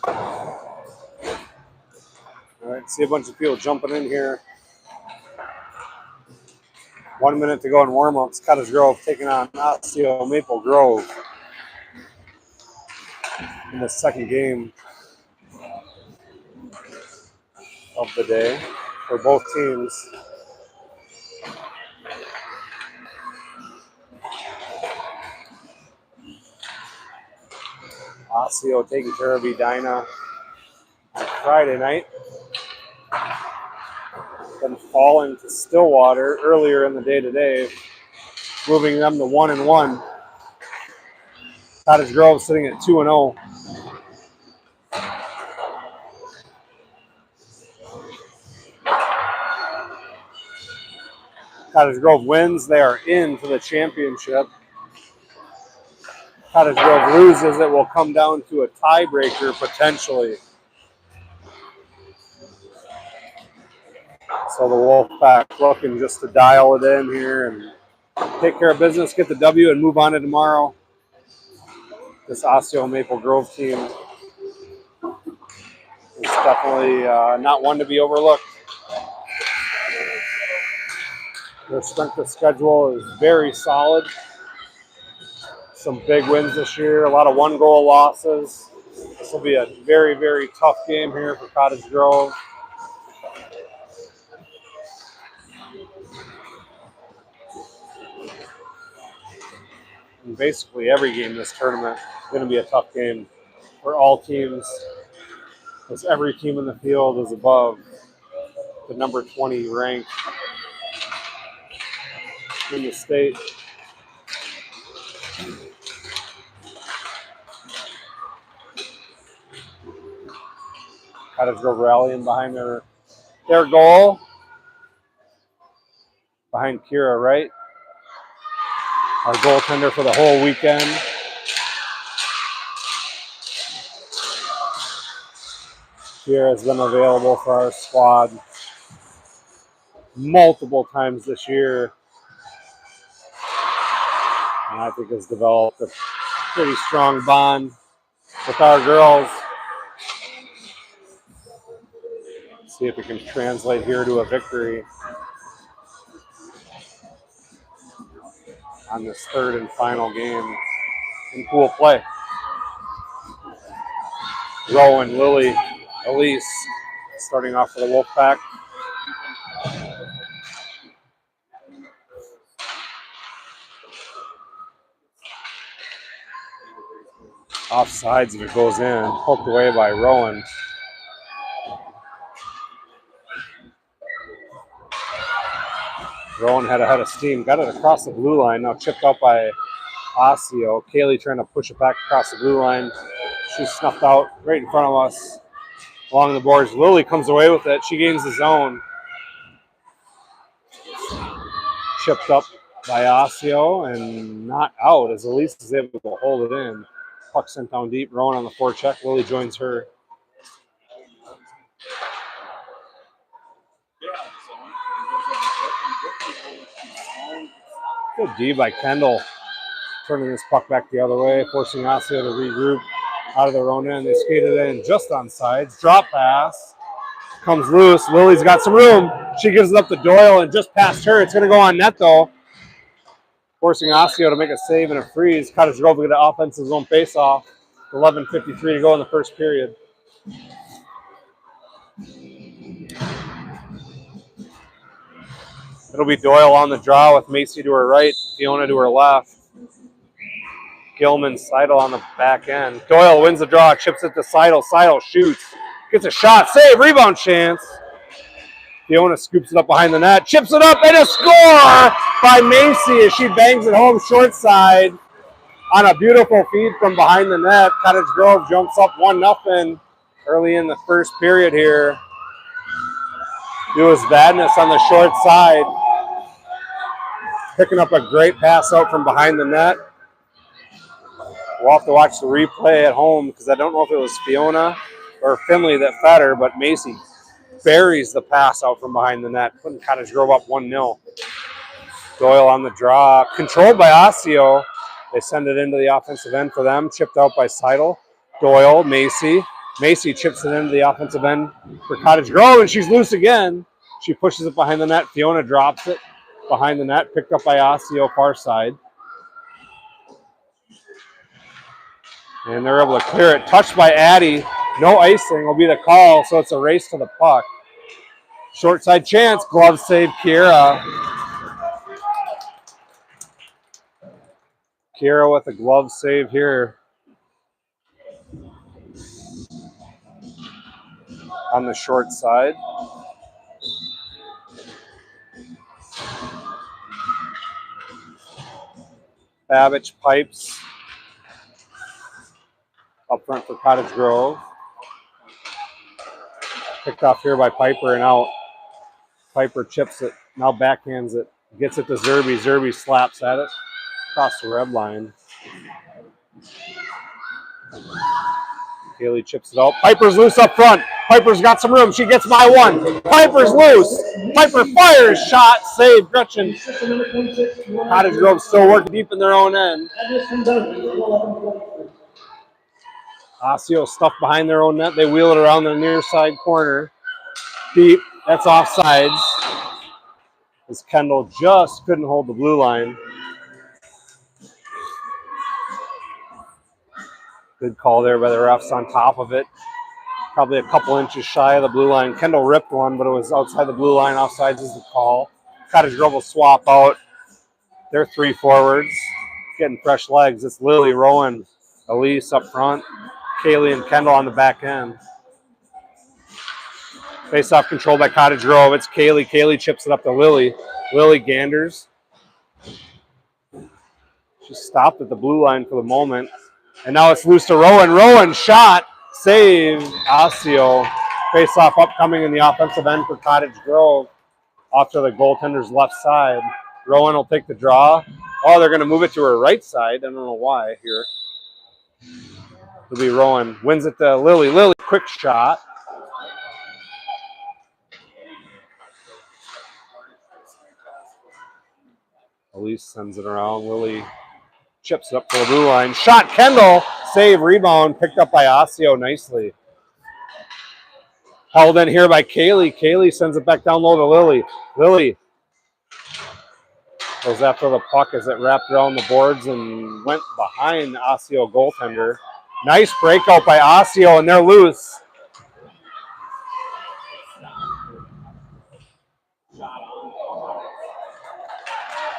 All right, see a bunch of people jumping in here. 1 minute to go in warm-ups. Cottage Grove taking on Osseo Maple Grove in the second game of the day for both teams. Osseo taking care of Edina on Friday night. Then falling to Stillwater earlier in the day today, moving them to 1-1. Cottage Grove sitting at 2-0. Cottage Grove wins, they are in for the championship. Cottage Grove loses, it will come down to a tiebreaker potentially. So the Wolfpack looking just to dial it in here and take care of business, get the W, and move on to tomorrow. This Osseo Maple Grove team is definitely not one to be overlooked. Their strength of schedule is very solid. Some big wins this year, a lot of one-goal losses. This will be a very, very tough game here for Cottage Grove. And basically every game this tournament is going to be a tough game for all teams, because every team in the field is above the number 20 rank in the state. Cottage Grove rallying behind their goal. Behind Kira Wright, our goaltender for the whole weekend. Kira has been available for our squad multiple times this year, and I think has developed a pretty strong bond with our girls. See if it can translate here to a victory on this third and final game in pool play. Rowan, Lily, Elise starting off for the Wolfpack. Offsides if it goes in, poked away by Rowan. Rowan had a head of steam, got it across the blue line, now chipped out by Osseo. Kaylee trying to push it back across the blue line. She's snuffed out right in front of us along the boards. Lily comes away with it. She gains the zone. Chipped up by Osseo and not out as Elise is able to hold it in. Puck sent down deep. Rowan on the forecheck. Lily joins her. Good D by Kendall. Turning this puck back the other way, forcing Osseo to regroup out of their own end. They skated in just on sides. Drop pass. Comes loose. Lily's got some room. She gives it up to Doyle and just past her. It's going to go on net, though. Forcing Osseo to make a save and a freeze. Cottage Grove will get an offensive zone face-off. 11:53 to go in the first period. It'll be Doyle on the draw with Macy to her right, Fiona to her left. Gilman, Seidel on the back end. Doyle wins the draw, chips it to Seidel. Seidel shoots, gets a shot, save, rebound chance. Fiona scoops it up behind the net, chips it up, and a score by Macy as she bangs it home short side on a beautiful feed from behind the net. Cottage Grove jumps up 1-0 early in the first period here. It was Vadnais on the short side, picking up a great pass out from behind the net. We'll have to watch the replay at home because I don't know if it was Fiona or Finley that fed her, but Macy buries the pass out from behind the net, putting Cottage Grove up 1-0. Doyle on the draw, controlled by Osseo. They send it into the offensive end for them, chipped out by Seidel. Doyle, Macy Macy chips it into the offensive end for Cottage Grove, and she's loose again. She pushes it behind the net. Fiona drops it behind the net, picked up by Osseo, far side. And they're able to clear it. Touched by Addie. No icing will be the call, so it's a race to the puck. Short side chance. Glove save, Kiera. Kiera with a glove save here on the short side. Babbage pipes up front for Cottage Grove. Picked off here by Piper and out. Piper chips it, now backhands it, gets it to Zerby. Zerby slaps at it across the red line. Haley chips it out. Piper's loose up front. Piper's got some room. She gets by one. Piper's loose. Piper fires. Shot. Save. Gretchen. Cottage Grove still working deep in their own end. Osseo stuffed behind their own net. They wheel it around the near side corner. Deep. That's offsides. As Kendall just couldn't hold the blue line. Good call there by the refs on top of it. Probably a couple inches shy of the blue line. Kendall ripped one, but it was outside the blue line. Offsides is the call. Cottage Grove will swap out. They're three forwards. Getting fresh legs. It's Lily, Rowan, Elise up front. Kaylee and Kendall on the back end. Face-off control by Cottage Grove. It's Kaylee. Kaylee chips it up to Lily. Lily ganders. She stopped at the blue line for the moment. And now it's loose to Rowan. Rowan shot. Save. Osseo. Face-off upcoming in the offensive end for Cottage Grove. Off to the goaltender's left side. Rowan will take the draw. Oh, they're going to move it to her right side. I don't know why here. It'll be Rowan. Wins it to Lily. Lily, quick shot. Elise sends it around. Lily chips it up to the blue line. Shot, Kendall. Save, rebound. Picked up by Osseo nicely. Held in here by Kaylee. Kaylee sends it back down low to Lily. Lily goes after the puck as it wrapped around the boards and went behind the Osseo goaltender. Nice breakout by Osseo, and they're loose.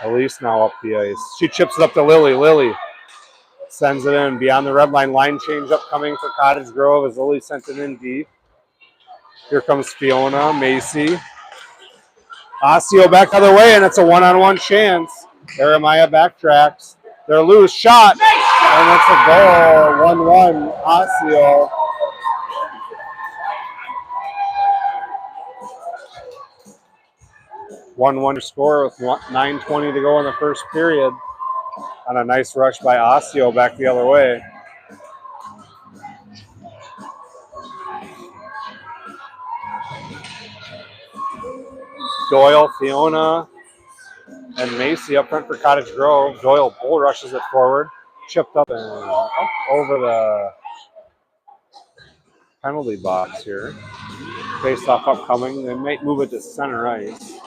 Elise now up the ice. She chips it up to Lily. Lily sends it in beyond the red line. Line change upcoming for Cottage Grove as Lily sent it in deep. Here comes Fiona, Macy. Osseo back the other way, and it's a one-on-one chance. Jeremiah backtracks. They're loose. Shot. And it's a goal. 1-1. Osseo. One score with 9:20 to go in the first period. On a nice rush by Osseo back the other way. Doyle, Fiona, and Macy up front for Cottage Grove. Doyle bull rushes it forward. Chipped up and up over the penalty box here. Face-off upcoming. They might move it to center ice.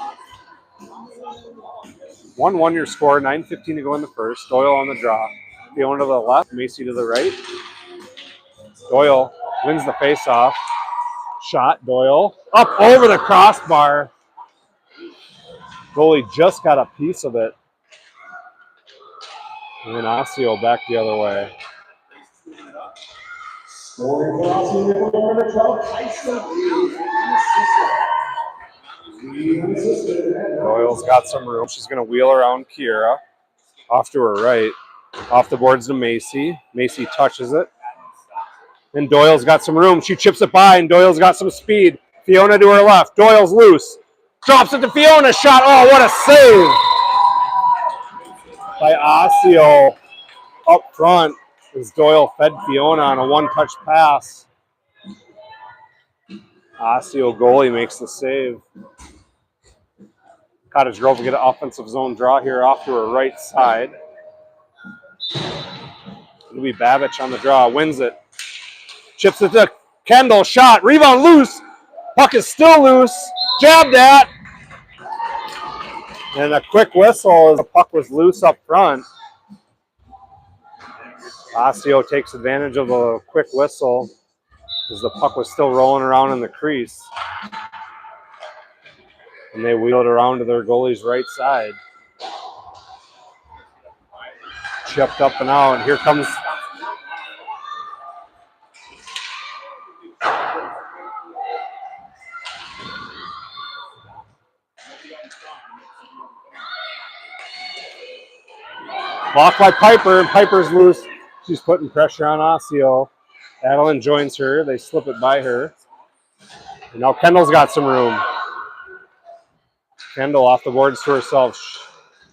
1-1 your score. 9:15 to go in the first. Doyle on the draw. Fiona to the left. Macy to the right. Doyle wins the face-off. Shot. Doyle up over the crossbar. Goalie just got a piece of it. And then Osseo back the other way. Doyle's got some room. She's going to wheel around Kiera. Off to her right. Off the boards to Macy. Macy touches it. And Doyle's got some room. She chips it by, and Doyle's got some speed. Fiona to her left. Doyle's loose. Drops it to Fiona. Shot. Oh, what a save by Osseo up front as Doyle fed Fiona on a one-touch pass. Osseo goalie makes the save. Cottage Grove will get an offensive zone draw here off to her right side. It'll be Babbage on the draw. Wins it. Chips it to Kendall shot, rebound loose. Puck is still loose. Jabbed at. And a quick whistle as the puck was loose up front. Osseo takes advantage of a quick whistle as the puck was still rolling around in the crease. And they wheel it around to their goalie's right side. Chipped up and out. Here comes blocked by Piper, and Piper's loose. She's putting pressure on Osseo. Adeline joins her. They slip it by her. And now Kendall's got some room. Kendall off the boards to herself.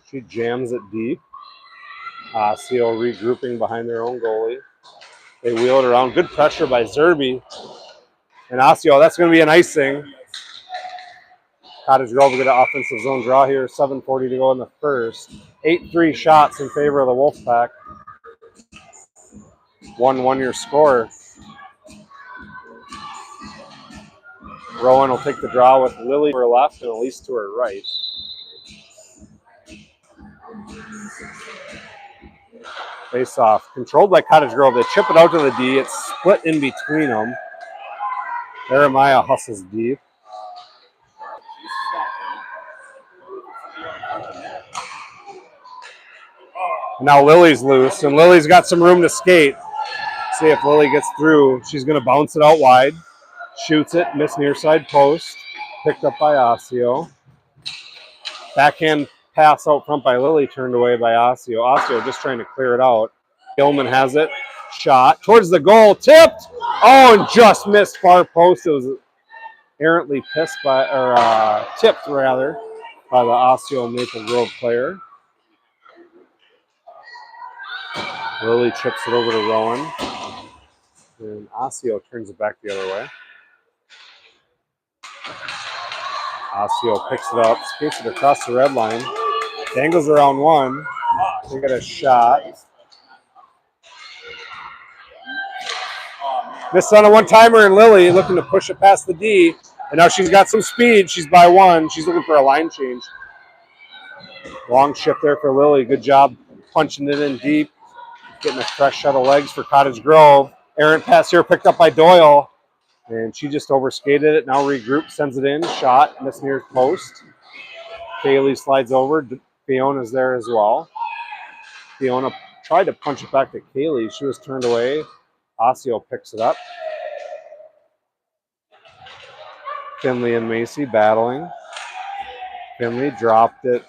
She jams it deep. Osseo regrouping behind their own goalie. They wheel it around. Good pressure by Zerby. And Osseo, that's going to be an icing. Cottage Grove will get an offensive zone draw here. 7:40 to go in the first. 8-3 shots in favor of the Wolfpack. 1-1 your score. Rowan will take the draw with Lily to her left and Elise to her right. Face off. Controlled by Cottage Grove. They chip it out to the D. It's split in between them. Jeremiah hustles deep. Now Lily's loose, and Lily's got some room to skate. See if Lily gets through. She's going to bounce it out wide. Shoots it, miss near side post. Picked up by Osseo. Backhand pass out front by Lily, turned away by Osseo. Osseo just trying to clear it out. Gilman has it. Shot towards the goal. Tipped. Oh, and just missed far post. It was errantly tipped rather, by the Osseo Maple Grove player. Lily chips it over to Rowan. And Osseo turns it back the other way. Osseo picks it up, skates it across the red line. Dangles around one. They get a shot. Missed on a one-timer, and Lily looking to push it past the D. And now she's got some speed. She's by one. She's looking for a line change. Long shift there for Lily. Good job punching it in deep. Getting a fresh set of legs for Cottage Grove. Errant pass here picked up by Doyle. And she just overskated it. Now regrouped, sends it in. Shot, missed near post. Kaylee slides over. Fiona's there as well. Fiona tried to punch it back to Kaylee. She was turned away. Osseo picks it up. Finley and Macy battling. Finley dropped it,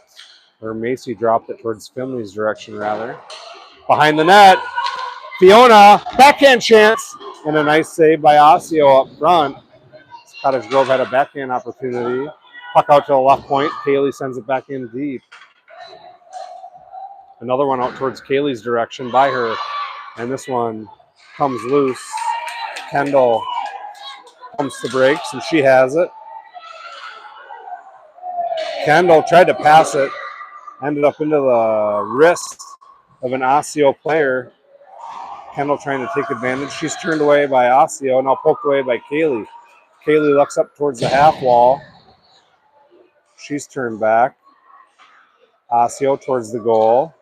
or Macy dropped it towards Finley's direction rather. Behind the net, Fiona, backhand chance, and a nice save by Osseo up front. Cottage Grove had a backhand opportunity. Puck out to the left point. Kaylee sends it back in deep. Another one out towards Kaylee's direction by her. And this one comes loose. Kendall pumps the brakes, and she has it. Kendall tried to pass it. Ended up into the wrist of an Osseo player. Kendall trying to take advantage. She's turned away by Osseo, now poked away by Kaylee. Kaylee looks up towards the half wall. She's turned back. Osseo towards the goal.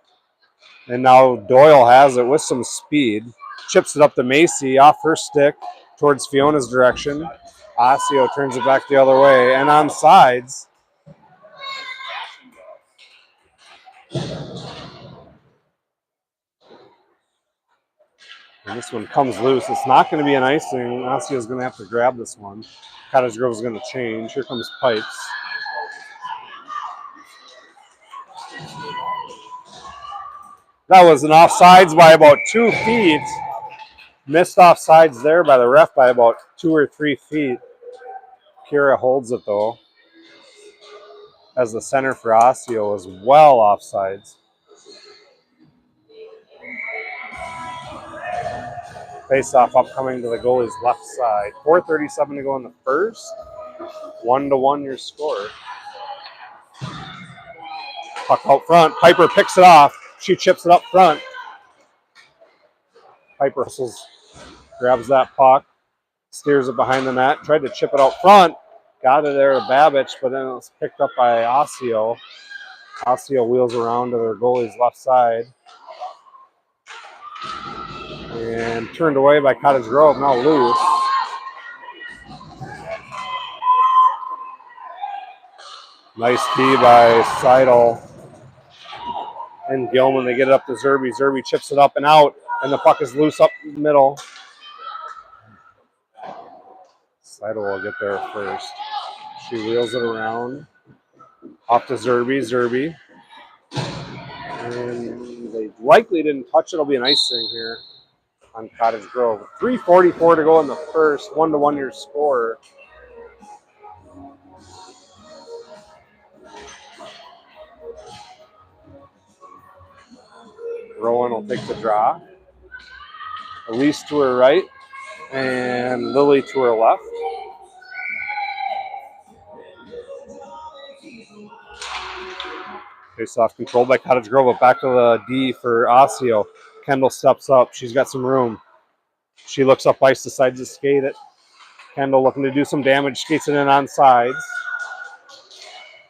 And now Doyle has it with some speed. Chips it up to Macy off her stick towards Fiona's direction. Osseo turns it back the other way. And on sides. And this one comes loose. It's not going to be an icing. Osseo's going to have to grab this one. Cottage Grove is going to change. Here comes Pipes. That was an offsides by about 2 feet. Missed offsides there by the ref by about 2 or 3 feet. Kira holds it though, as the center for Osseo is well offsides. Face-off upcoming to the goalie's left side. 4:37 to go in the first. 1-1 your score. Puck out front. Piper picks it off. She chips it up front. Piper grabs that puck. Steers it behind the net. Tried to chip it out front. Got it there to Babbage, but then it was picked up by Osseo. Osseo wheels around to their goalie's left side. And turned away by Cottage Grove, now loose. Nice key by Seidel and Gilman. They get it up to Zerby. Zerby chips it up and out, and the puck is loose up the middle. Seidel will get there first. She wheels it around. Off to Zerby. Zerby. And they likely didn't touch it. It'll be an icing here on Cottage Grove. 3:44 to go in the first. 1-1 your score. Rowan will take the draw. Elise to her right and Lily to her left. Face-off controlled by Cottage Grove, but back to the D for Osseo. Kendall steps up. She's got some room. She looks up ice, decides to skate it. Kendall looking to do some damage, skates it in on sides.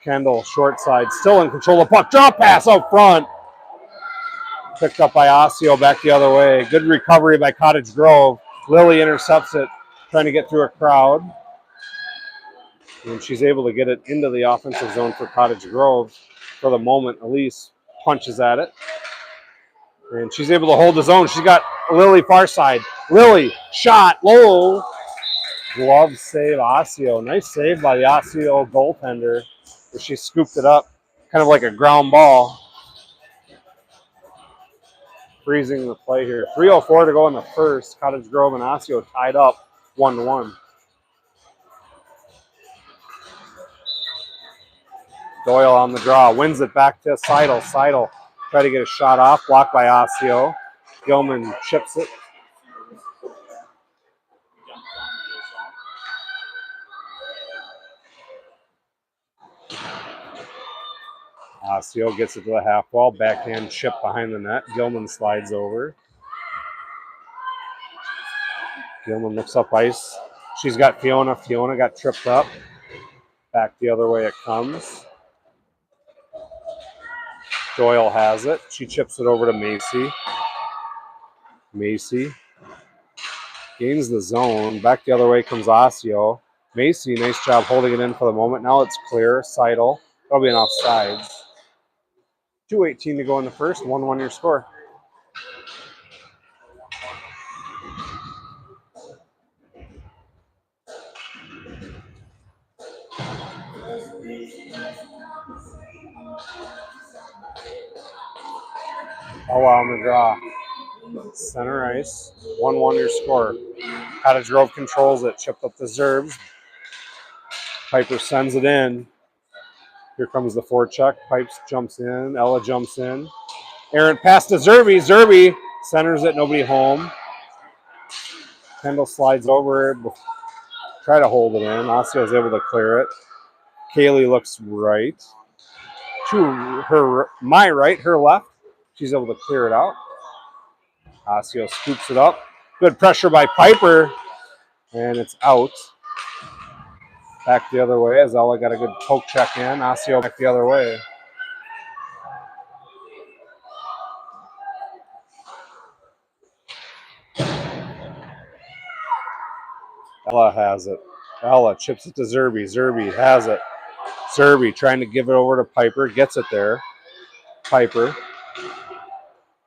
Kendall, short side, still in control of the puck. Drop pass out front. Picked up by Osseo, back the other way. Good recovery by Cottage Grove. Lily intercepts it, trying to get through a crowd. And she's able to get it into the offensive zone for Cottage Grove. For the moment, Elise punches at it. And she's able to hold the zone. She's got Lily far side. Lily, shot, low. Glove save, Osseo. Nice save by the Osseo goaltender. Where she scooped it up, kind of like a ground ball. Freezing the play here. 3:04 to go in the first. Cottage Grove and Osseo tied up 1-1. Doyle on the draw, wins it back to Seidel. Seidel try to get a shot off, blocked by Osseo. Gilman chips it. Osseo gets it to the half wall, backhand chip behind the net. Gilman slides over. Gilman looks up ice. She's got Fiona. Fiona got tripped up. Back the other way it comes. Doyle has it. She chips it over to Macy. Macy gains the zone. Back the other way comes Osseo. Macy, nice job holding it in for the moment. Now it's clear. Seidel. That'll be an offsides. 2:18 to go in the first. 1-1 your score. Ella on the draw. Center ice. 1-1 your score. Cottage Grove controls it. Chipped up the Zerbs. Piper sends it in. Here comes the forecheck. Pipes jumps in. Ella jumps in. Errant pass to Zerby. Zerby centers it. Nobody home. Kendall slides over it. Try to hold it in. Osseo is able to clear it. Kaylee looks right. To her, my right, her left. She's able to clear it out. Osseo scoops it up. Good pressure by Piper. And it's out. Back the other way as Ella got a good poke check in. Osseo back the other way. Ella has it. Ella chips it to Zerby. Zerby has it. Zerby trying to give it over to Piper. Gets it there. Piper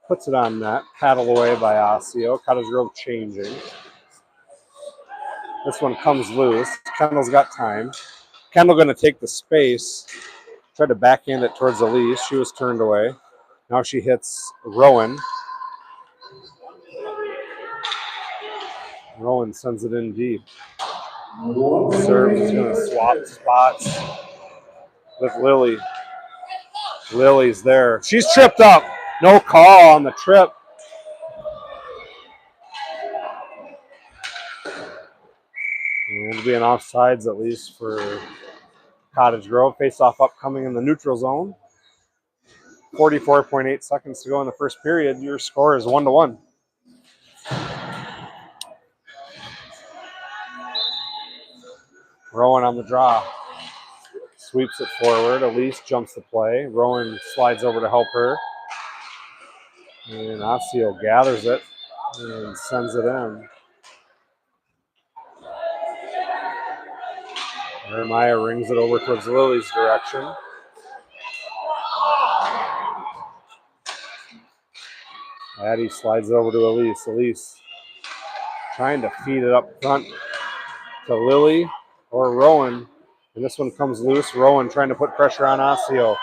puts it on net. Paddle away by Osseo. Cottage Grove changing. This one comes loose. Kendall's got time. Kendall going to take the space. Tried to backhand it towards Elise. She was turned away. Now she hits Rowan. Rowan sends it in deep. Serves is going to swap spots with Lily. Lily's there. She's tripped up. No call on the trip. And it'll be an offsides at least for Cottage Grove. Face-off upcoming in the neutral zone. 44.8 seconds to go in the first period. Your score is 1-1. Rowan on the draw. Sweeps it forward. Elise jumps the play. Rowan slides over to help her. And Osseo gathers it and sends it in. Jeremiah rings it over towards Lily's direction. Addie slides it over to Elise. Elise trying to feed it up front to Lily or Rowan. And this one comes loose. Rowan trying to put pressure on Osseo,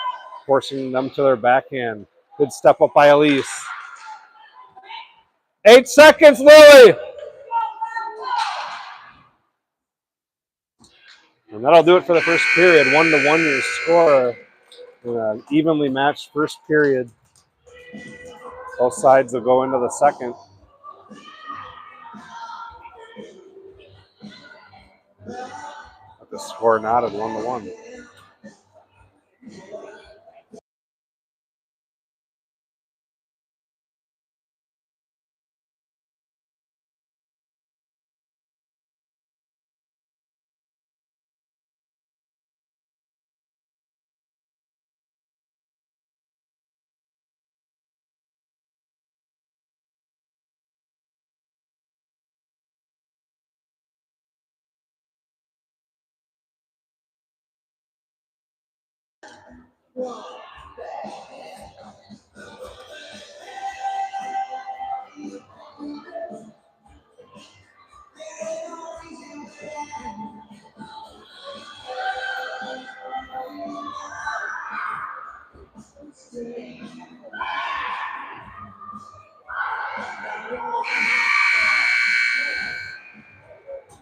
forcing them to their backhand. Good step up by Elise. 8 seconds, Lily! And that'll do it for the first period. 1-1 your score. In an evenly matched first period. Both sides will go into the second. But the score not at 1-1.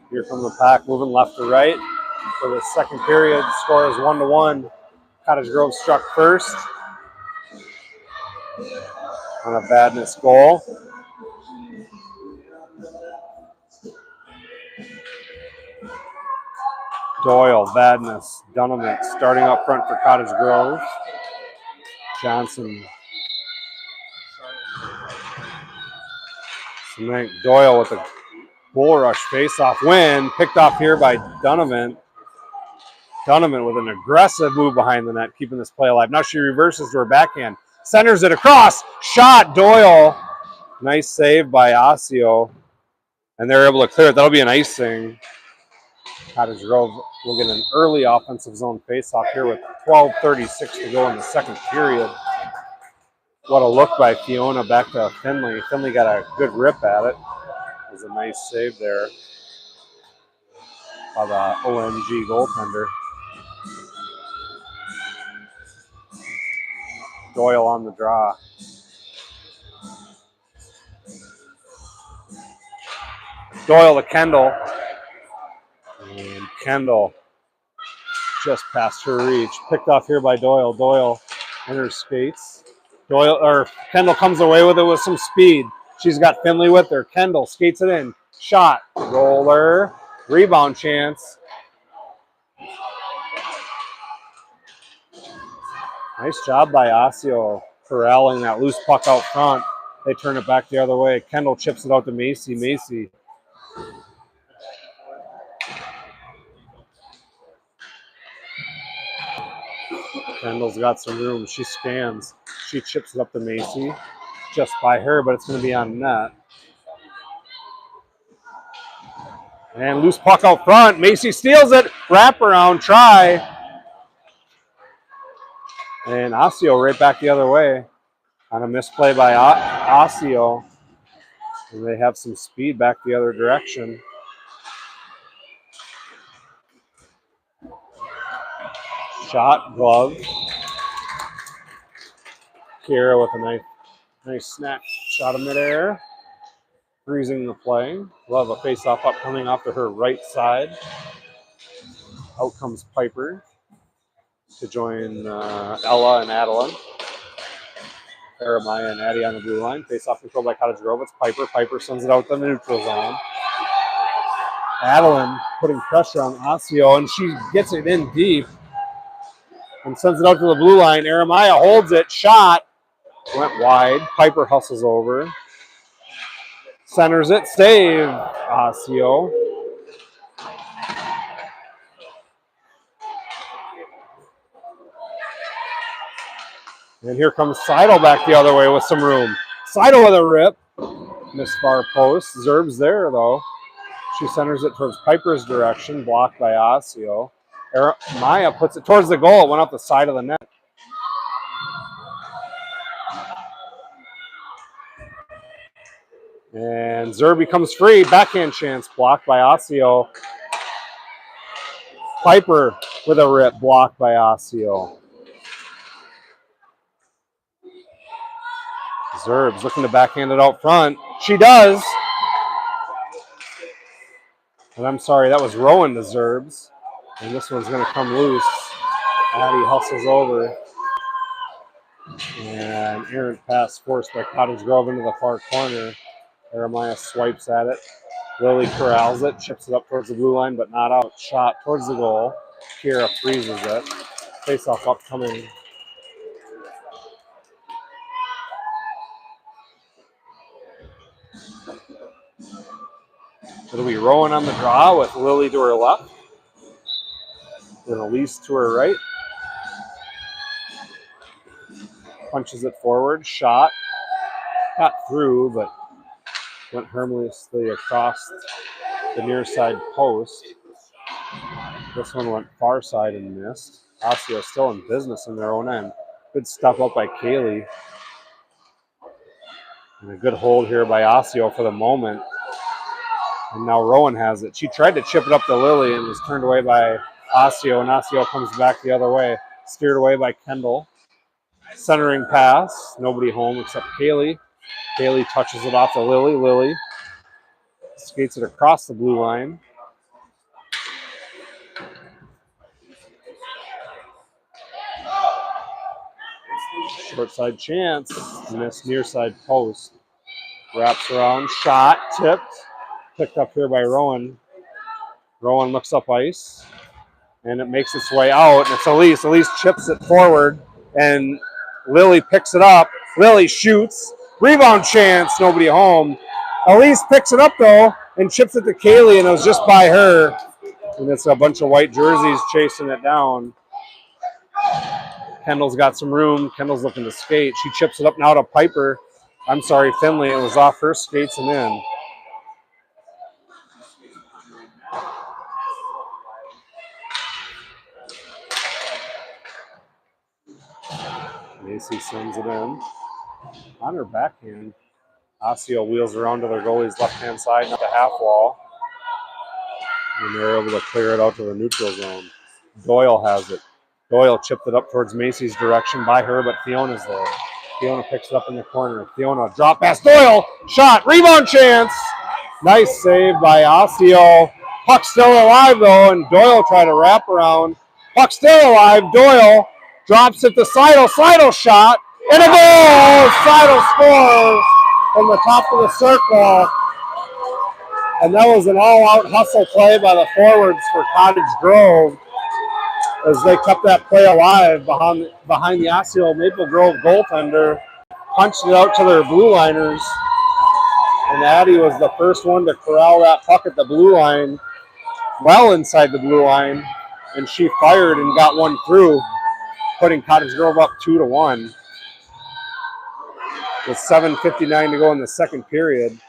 Here from the pack, moving left to right. For the second period, the score is 1-1. Cottage Grove struck first on a Badness goal. Doyle, Badness, Dunham starting up front for Cottage Grove. Johnson. Cement. Doyle with a bull rush face-off win. Picked off here by Dunham. Dunham with an aggressive move behind the net, keeping this play alive. Now she reverses to her backhand. Centers it across. Shot, Doyle. Nice save by Osseo. And they're able to clear it. That'll be an icing. Cottage Grove will get an early offensive zone face-off here with 12:36 to go in the second period. What a look by Fiona back to Finley. Finley got a good rip at it. It was a nice save there by the OMG goaltender. Doyle on the draw. Doyle to Kendall. And Kendall just past her reach. Picked off here by Doyle. Doyle in her skates. Kendall comes away with it with some speed. She's got Finley with her. Kendall skates it in. Shot. Roller. Rebound chance. Nice job by Osseo corralling that loose puck out front. They turn it back the other way. Kendall chips it out to Macy. Macy. Kendall's got some room. She scans. She chips it up to Macy. Just by her, but it's going to be on net. And loose puck out front. Macy steals it. Wraparound try. And Osseo right back the other way on a misplay by Osseo. And they have some speed back the other direction. Shot, glove. Kira with a nice snap shot of midair. Freezing the play. We'll have a face-off up coming off to her right side. Out comes Piper to join Ella and Adeline. Jeremiah and Addie on the blue line. Face-off controlled by Cottage Grove. It's Piper. Piper sends it out the neutral zone. Adeline putting pressure on Osseo, and she gets it in deep and sends it out to the blue line. Jeremiah holds it. Shot. Went wide. Piper hustles over. Centers it. Save. Osseo. And here comes Seidel back the other way with some room. Seidel with a rip. Miss far post. Zerb's there, though. She centers it towards Piper's direction, blocked by Osseo. Maya puts it towards the goal. It went up the side of the net. And Zerb becomes free. Backhand chance, blocked by Osseo. Piper with a rip, blocked by Osseo. Zerb's looking to backhand it out front. She does. And I'm sorry, that was Rowan to Zerb's. And this one's going to come loose. Addie hustles over. And errant pass forced by Cottage Grove into the far corner. Jeremiah swipes at it. Lily corrals it, chips it up towards the blue line, but not out. Shot towards the goal. Kira freezes it. Face-off upcoming. It'll be Rowan on the draw with Lily to her left. Then Elise to her right. Punches it forward. Shot. Got through, but went harmlessly across the near side post. This one went far side and missed. Osseo still in business in their own end. Good step up by Kaylee. And a good hold here by Osseo for the moment. And now Rowan has it. She tried to chip it up to Lily and was turned away by Osseo, and Osseo comes back the other way. Steered away by Kendall. Centering pass. Nobody home except Kaylee. Kaylee touches it off to Lily. Lily skates it across the blue line. Short side chance. Missed near side post. Wraps around. Shot. Tipped. Picked up here by Rowan. Rowan looks up ice. And it makes its way out. And it's Elise. Elise chips it forward. And Lily picks it up. Lily shoots. Rebound chance. Nobody home. Elise picks it up, though, and chips it to Kaylee, and it was just by her. And it's a bunch of white jerseys chasing it down. Kendall's got some room. Kendall's looking to skate. She chips it up now to Piper. I'm sorry, Finley. It was off her skates and in. Macy sends it in. On her backhand, Osseo wheels around to their goalie's left-hand side, not the half wall. And they're able to clear it out to the neutral zone. Doyle has it. Doyle chipped it up towards Macy's direction by her, but Fiona's there. Fiona picks it up in the corner. Fiona drop pass. Doyle, shot, rebound chance. Nice save by Osseo. Puck still alive, though, and Doyle tried to wrap around. Puck still alive. Doyle drops it to Seidel. Seidel shot, and a goal! Seidel scores from the top of the circle. And that was an all-out hustle play by the forwards for Cottage Grove as they kept that play alive behind the Osseo Maple Grove goaltender, punched it out to their blue liners, and Addie was the first one to corral that puck at the blue line, well inside the blue line, and she fired and got one through, putting Cottage Grove up 2-1 with 7:59 to go in the second period.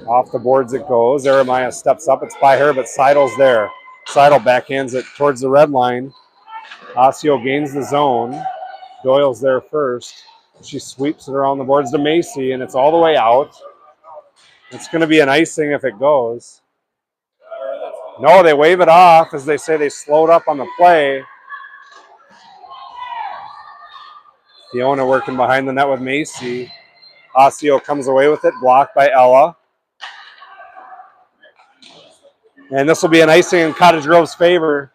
Off the boards it goes. Jeremiah steps up. It's by her, but Seidel's there. Seidel backhands it towards the red line. Osseo gains the zone. Doyle's there first. She sweeps it around the boards to Macy, and it's all the way out. It's going to be an icing if it goes. No, they wave it off as they say they slowed up on the play. Fiona working behind the net with Macy. Osseo comes away with it, blocked by Ella. And this will be an icing in Cottage Grove's favor.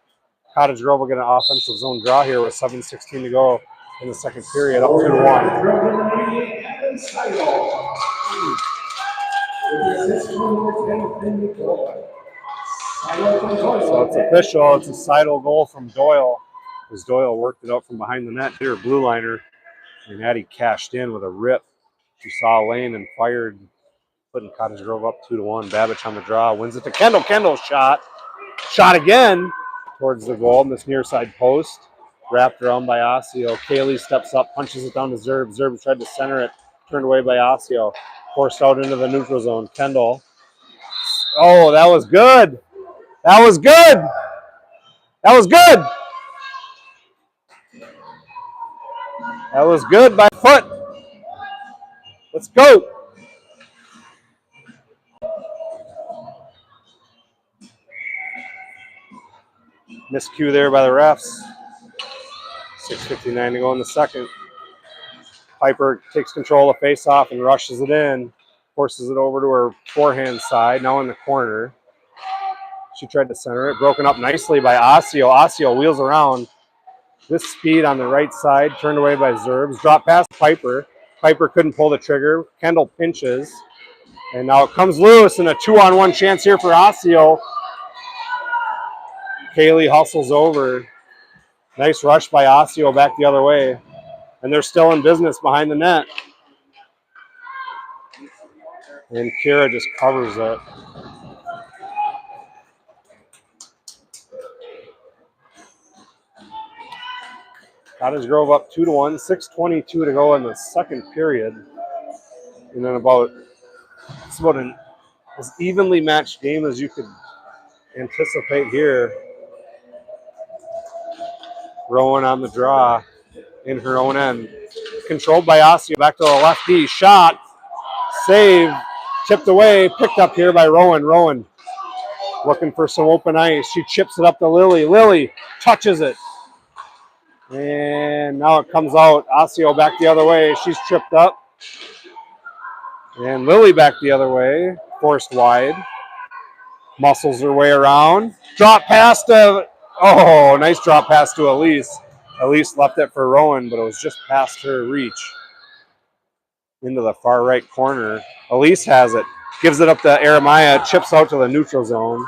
Cottage Grove will get an offensive zone draw here with 7:16 to go in the second period, up 2-1. So it's official. It's a Seidel goal from Doyle as Doyle worked it out from behind the net. Here, blue liner. And Addie cashed in with a rip. She saw a lane and fired, putting Cottage Grove up 2-1. Babbage on the draw, wins it to Kendall. Kendall shot again towards the goal in this near side post. Wrapped around by Osseo. Kaylee steps up, punches it down to Zerb. Zerb tried to center it, turned away by Osseo. Forced out into the neutral zone. Kendall. Oh, that was good. That was good. That was good. That was good by foot. Let's go. Miscue there by the refs. 6:59 to go in the second. Piper takes control of face-off and rushes it in. Forces it over to her forehand side, now in the corner. She tried to center it. Broken up nicely by Osseo. Osseo wheels around with speed on the right side. Turned away by Zerbs. Drop past Piper. Piper couldn't pull the trigger. Kendall pinches. And now it comes loose, and a 2-on-1 chance here for Osseo. Kaylee hustles over. Nice rush by Osseo back the other way. And they're still in business behind the net. And Kira just covers it. Cottage Grove up 2-1, 6:22 to go in the second period. And then it's about as evenly matched game as you could anticipate here. Rowan on the draw in her own end. Controlled by Osseo, back to the lefty. Shot, save, tipped away, picked up here by Rowan. Rowan looking for some open ice. She chips it up to Lily. Lily touches it. And now it comes out. Osseo back the other way. She's tripped up. And Lily back the other way. Forced wide. Muscles her way around. Drop pass to, nice drop pass to Elise. Elise left it for Rowan, but it was just past her reach. Into the far right corner. Elise has it. Gives it up to Aramaya. Chips out to the neutral zone.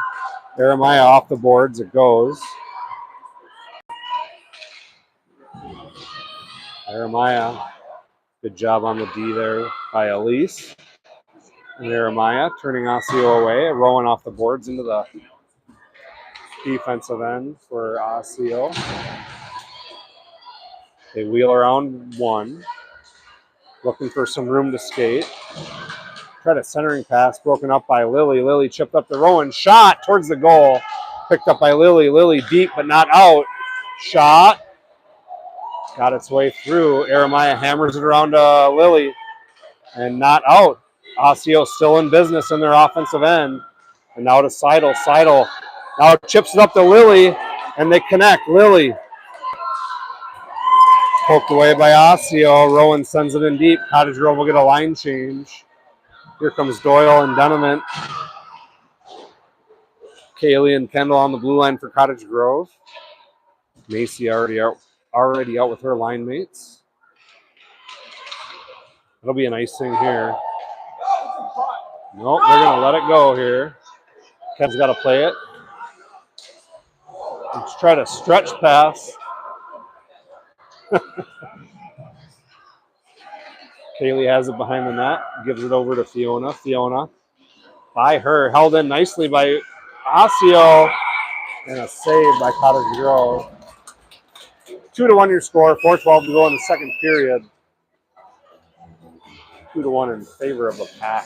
Aramaya off the boards. It goes. Aramaya. Good job on the D there by Elise. And Aramaya turning Osseo away. Rowan off the boards into the defensive end for Osseo. They wheel around one. Looking for some room to skate. Tried a centering pass, broken up by Lily. Lily chipped up to Rowan. Shot towards the goal. Picked up by Lily. Lily deep but not out. Shot. Got its way through. Aramaya hammers it around to Lily. And not out. Osseo still in business in their offensive end. And now to Seidel. Seidel now chips it up to Lily. And they connect. Lily. Poked away by Osseo. Rowan sends it in deep. Cottage Grove will get a line change. Here comes Doyle and Dunament. Kaylee and Kendall on the blue line for Cottage Grove. Macy already out with her line mates. It'll be an icing here. Nope, they're going to let it go here. Ken's got to play it. Let's try to stretch pass. Kaylee has it behind the net. Gives it over to Fiona. Fiona by her. Held in nicely by Osseo. And a save by Cottage Grove. 2-1 your score. 4:12 to go in the second period. 2-1 in favor of the Pack.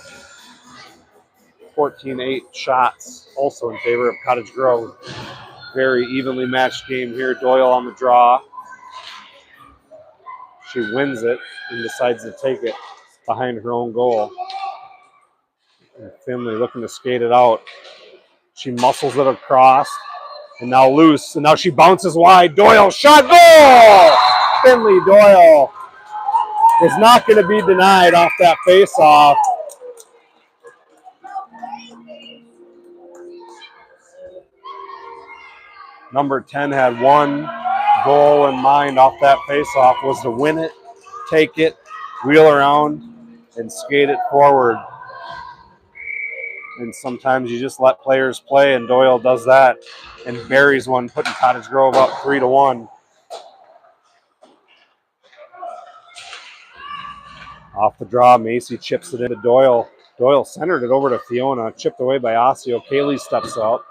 14-8 shots also in favor of Cottage Grove. Very evenly matched game here. Doyle on the draw. She wins it and decides to take it behind her own goal. And Finley looking to skate it out. She muscles it across and now loose. And now she bounces wide. Doyle shot, goal! Finley Doyle is not going to be denied off that face-off. Number 10 had one goal in mind off that face-off, was to win it, take it, wheel around, and skate it forward. And sometimes you just let players play, and Doyle does that and buries one, putting Cottage Grove up 3-1. Off the draw, Macy chips it into Doyle. Doyle centered it over to Fiona, chipped away by Osseo. Kaylee steps up,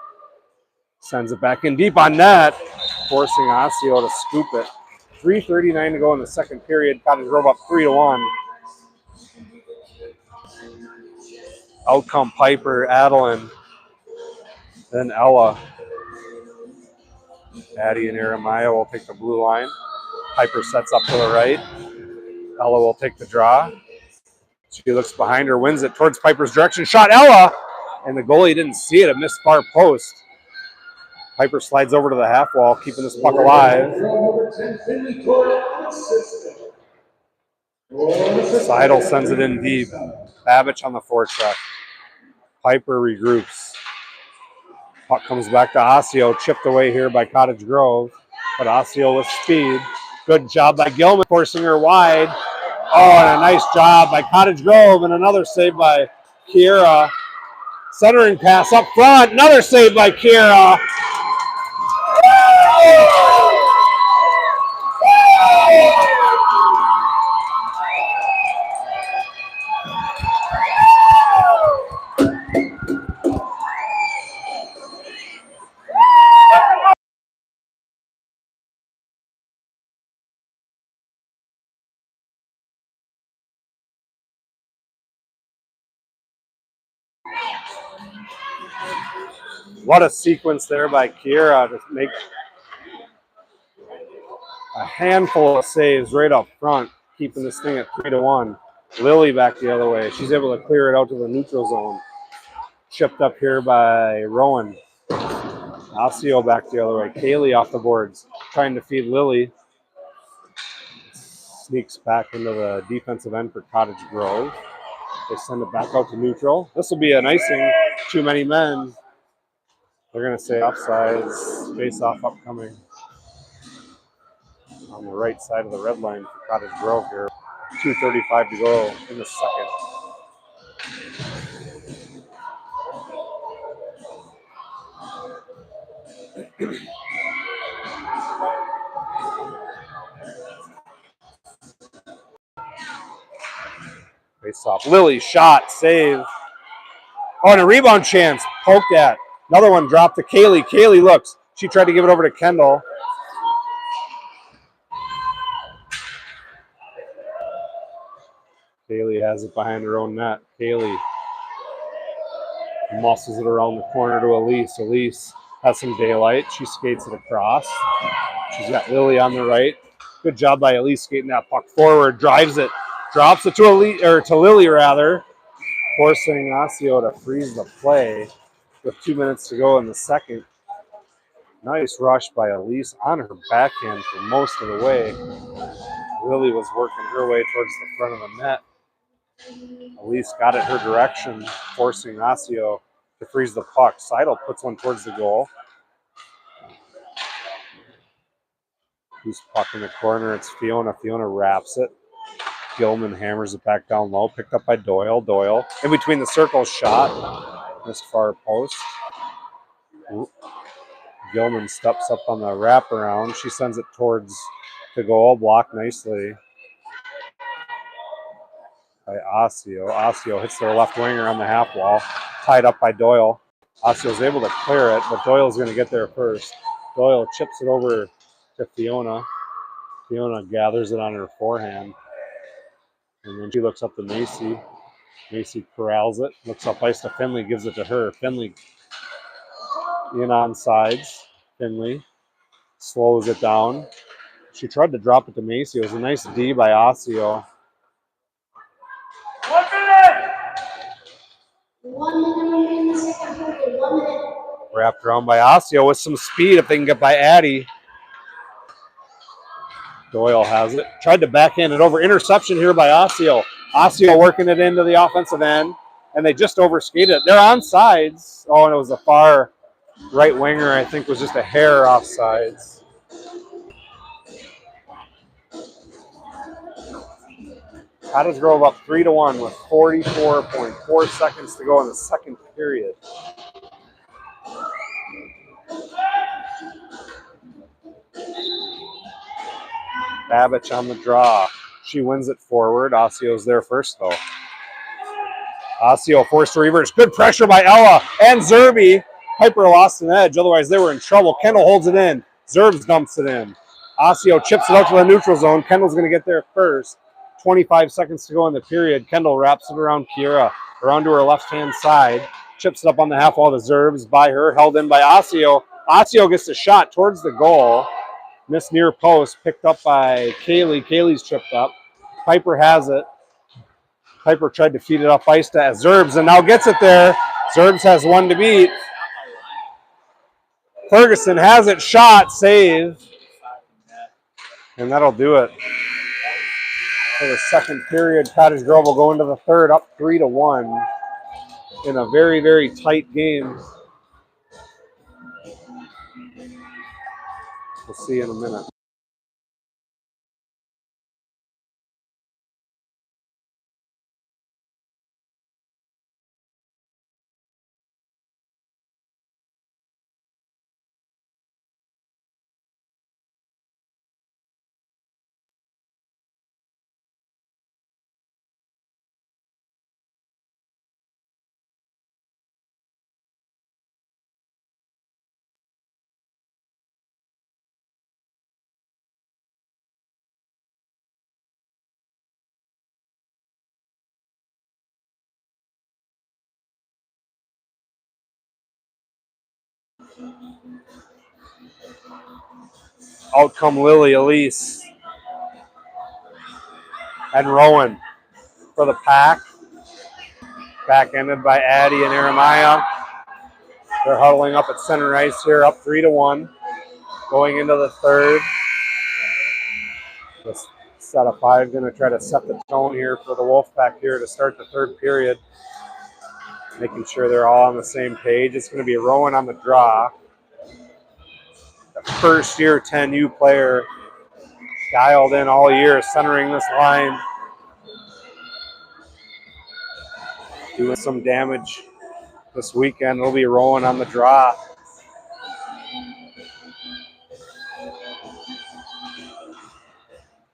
sends it back in deep on net. forcing Osseo to scoop it. 3:39 to go in the second period. Cottage Grove up 3-1. Out come Piper, Adeline, then Ella. Addie and Jeremiah will take the blue line. Piper sets up to the right. Ella will take the draw. She looks behind her, wins it towards Piper's direction. Shot Ella! And the goalie didn't see it. It missed far post. Piper slides over to the half wall, keeping this puck alive. Seidel sends it in deep. Babbage on the forecheck. Piper regroups. Puck comes back to Osseo, chipped away here by Cottage Grove. But Osseo with speed. Good job by Gilman, forcing her wide. Oh, and a nice job by Cottage Grove, and another save by Kiera. Centering pass up front. Another save by Kiera. What a sequence there by Kiera to make a handful of saves right up front, keeping this thing at 3-1. Lily back the other way. She's able to clear it out to the neutral zone. Chipped up here by Rowan. Osseo back the other way. Kaylee off the boards, trying to feed Lily. Sneaks back into the defensive end for Cottage Grove. They send it back out to neutral. This will be an icing. Too many men. They're going to say offsides. Face-off upcoming. On the right side of the red line for Cottage Grove here. 2:35 to go in the second. Face off. Lily shot, save. Oh, and a rebound chance. Poked at. Another one dropped to Kaylee. Kaylee looks. She tried to give it over to Kendall. Kaylee has it behind her own net. Kaylee muscles it around the corner to Elise. Elise has some daylight. She skates it across. She's got Lily on the right. Good job by Elise skating that puck forward. Drives it. Drops it to Lily rather. Forcing Osseo to freeze the play with 2 minutes to go in the second. Nice rush by Elise on her backhand for most of the way. Lily was working her way towards the front of the net. Elise got it her direction, forcing Osseo to freeze the puck. Seidel puts one towards the goal. Loose puck in the corner. It's Fiona. Fiona wraps it. Gilman hammers it back down low. Picked up by Doyle. Doyle in between the circles, shot. Missed far post. Ooh. Gilman steps up on the wraparound. She sends it towards the goal. Blocked nicely by Osseo. Osseo hits their left winger on the half wall. Tied up by Doyle. Osseo's able to clear it, but Doyle's going to get there first. Doyle chips it over to Fiona. Fiona gathers it on her forehand. And then she looks up to Macy. Macy corrals it. Looks up ice to Finley. Gives it to her. Finley in on sides. Finley slows it down. She tried to drop it to Macy. It was a nice D by Osseo. 1 minute! 1 minute in the second period. 1 minute. Wrapped around by Osseo with some speed if they can get by Addie. Doyle has it. Tried to backhand it over. Interception here by Osseo. Osseo working it into the offensive end, and they just overskated it. They're on sides. Oh, and it was a far right winger, I think, was just a hair off sides. Cottage Grove up 3-1 with 44.4 seconds to go in the second period. Babbage on the draw. She wins it forward. Osseo's there first, though. Osseo forced to reverse. Good pressure by Ella and Zerby. Piper lost an edge. Otherwise, they were in trouble. Kendall holds it in. Zerbs dumps it in. Osseo chips it out to the neutral zone. Kendall's going to get there first. 25 seconds to go in the period. Kendall wraps it around Kiera, around to her left-hand side. Chips it up on the half wall to Zerbs by her, held in by Osseo. Osseo gets a shot towards the goal. Missed near post, picked up by Kaylee. Kaylee's tripped up. Piper has it. Piper tried to feed it off ice to Zerbs and now gets it there. Zerbs has one to beat. Ferguson has it, shot, save. And that'll do it. For the second period, Cottage Grove will go into the third up 3-1 in a very, very tight game. We'll see in a minute. Out come Lily, Elise, and Rowan for the pack. Back-ended by Addie and Jeremiah. They're huddling up at center ice here, up 3-1. Going into the third. This set of five going to try to set the tone here for the Wolfpack here to start the third period. Making sure they're all on the same page. It's going to be Rowan on the draw. The first-year 10U player, dialed in all year, centering this line. Doing some damage this weekend. It'll be Rowan on the draw.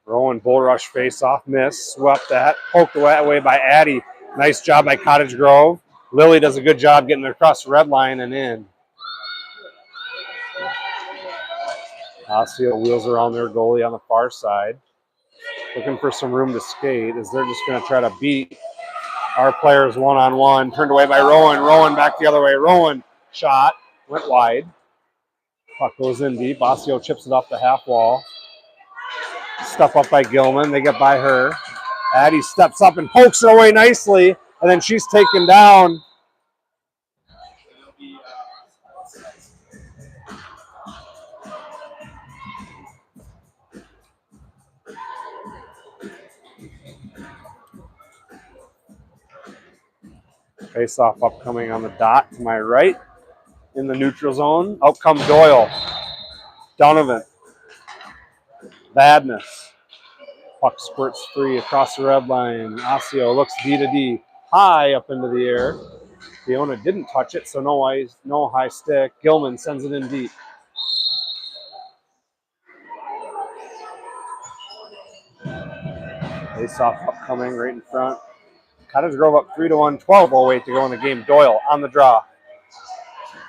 Rowan bull rush face-off, miss. Swept that. Poked away by Addie. Nice job by Cottage Grove. Lily does a good job getting across the red line and in. Osseo wheels around their goalie on the far side. Looking for some room to skate as they're just going to try to beat our players one-on-one. Turned away by Rowan. Rowan back the other way. Rowan shot. Went wide. Puck goes in deep. Osseo chips it off the half wall. Stuff up by Gilman. They get by her. Addie steps up and pokes it away nicely. And then she's taken down. Face-off upcoming on the dot to my right. In the neutral zone. Out come Doyle. Donovan. Badness. Puck squirts free across the red line. Osseo looks D to D. High up into the air. Fiona didn't touch it, so no high stick. Gilman sends it in deep. Face-off upcoming right in front. Cottage Grove up 3-1. 12:08 to go in the game. Doyle on the draw.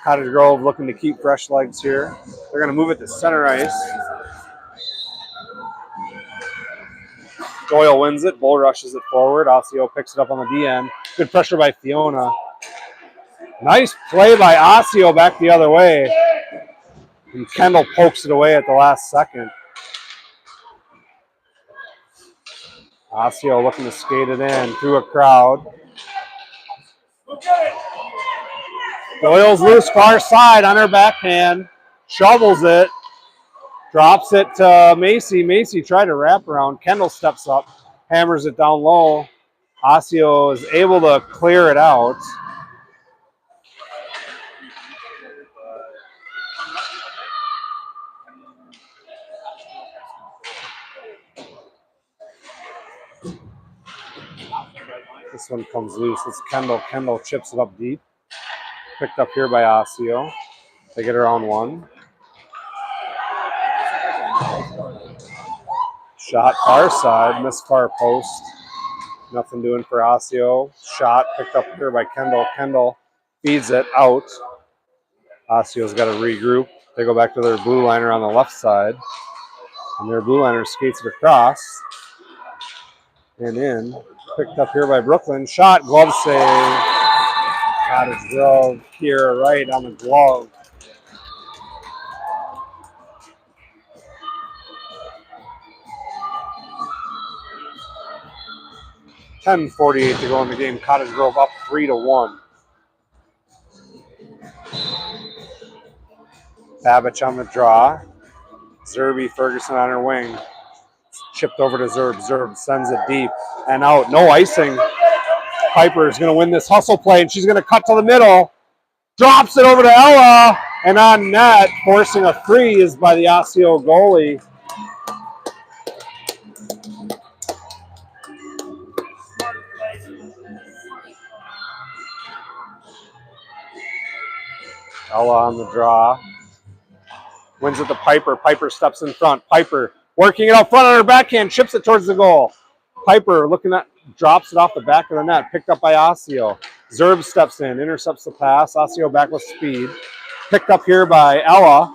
Cottage Grove looking to keep fresh legs here. They're going to move it to center ice. Doyle wins it. Bull rushes it forward. Osseo picks it up on the D end. Good pressure by Fiona. Nice play by Osseo back the other way. And Kendall pokes it away at the last second. Osseo looking to skate it in through a crowd. Doyle's loose far side on her backhand. Shovels it. Drops it to Macy. Macy tried to wrap around. Kendall steps up. Hammers it down low. Osseo is able to clear it out. This one comes loose. It's Kendall. Kendall chips it up deep. Picked up here by Osseo. They get around one. Shot far side. Missed far post. Nothing doing for Osseo. Shot picked up here by Kendall. Kendall feeds it out. Osseo's got to regroup. They go back to their blue liner on the left side. And their blue liner skates it across. And in. Picked up here by Brooklyn. Shot, glove save. Cottage Grove here, right on the glove. $10:48 to go in the game. Cottage Grove up 3-1. Babbage on the draw. Zerby Ferguson on her wing. Chipped over to Zerb. Zerb sends it deep and out. No icing. Piper is going to win this hustle play, and she's going to cut to the middle. Drops it over to Ella, and on net, forcing a freeze by the Osseo goalie. Ella on the draw. Wins it to Piper. Piper steps in front. Piper working it out front on her backhand, chips it towards the goal. Piper looking at, drops it off the back of the net, picked up by Osseo. Zerb steps in, intercepts the pass. Osseo back with speed. Picked up here by Ella.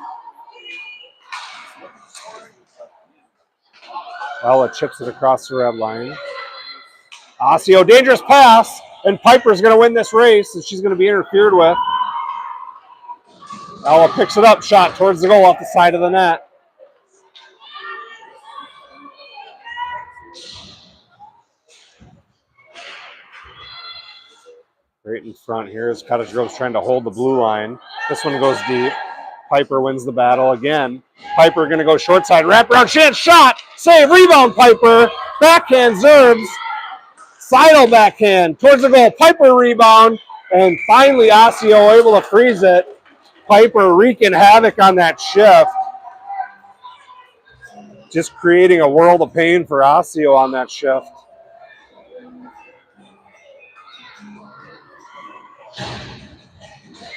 Ella chips it across the red line. Osseo, dangerous pass, and Piper's going to win this race, and she's going to be interfered with. Ella picks it up, shot towards the goal off the side of the net. Right in front here is Cottage Grove's trying to hold the blue line. This one goes deep. Piper wins the battle again. Piper going to go short side, wrap around, chance, shot, save, rebound, Piper. Backhand, Zerbs. Seidel backhand towards the goal. Piper rebound, and finally Osseo able to freeze it. Piper wreaking havoc on that shift. Just creating a world of pain for Osseo on that shift.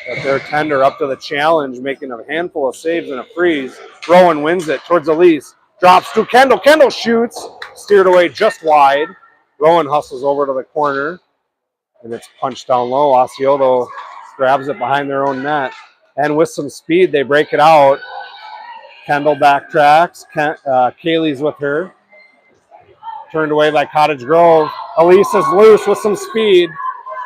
But they're tender up to the challenge, making a handful of saves and a freeze. Rowan wins it towards Elise. Drops to Kendall. Kendall shoots. Steered away just wide. Rowan hustles over to the corner. And it's punched down low. Osseo, though, grabs it behind their own net. And with some speed, they break it out. Kendall backtracks. Kaylee's with her. Turned away by Cottage Grove. Elise is loose with some speed.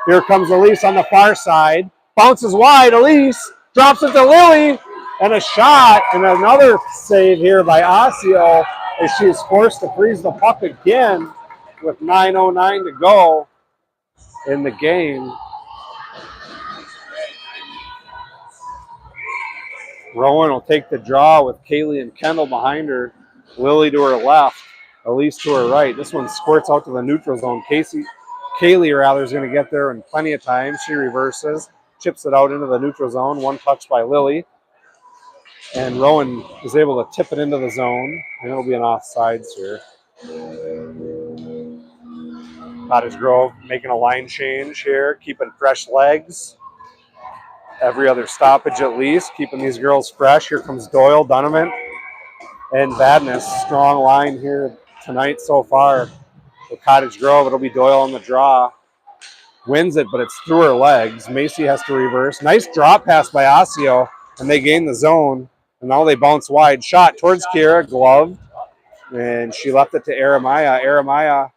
Here comes Elise on the far side. Bounces wide. Elise drops it to Lily. And a shot and another save here by Osseo as she's forced to freeze the puck again with 9:09 to go in the game. Rowan will take the draw with Kaylee and Kendall behind her. Lily to her left. Elise to her right. This one squirts out to the neutral zone. Kaylee rather is going to get there in plenty of time. She reverses, chips it out into the neutral zone. One touch by Lily. And Rowan is able to tip it into the zone. And it'll be an offsides here. Cottage Grove making a line change here, keeping fresh legs. Every other stoppage at least, keeping these girls fresh. Here comes Doyle, Donovan, and Badness. Strong line here tonight so far with Cottage Grove. It'll be Doyle on the draw. Wins it, but it's through her legs. Macy has to reverse. Nice drop pass by Osseo, and they gain the zone. And now they bounce wide. Shot towards Kira, glove. And she left it to Aramaya.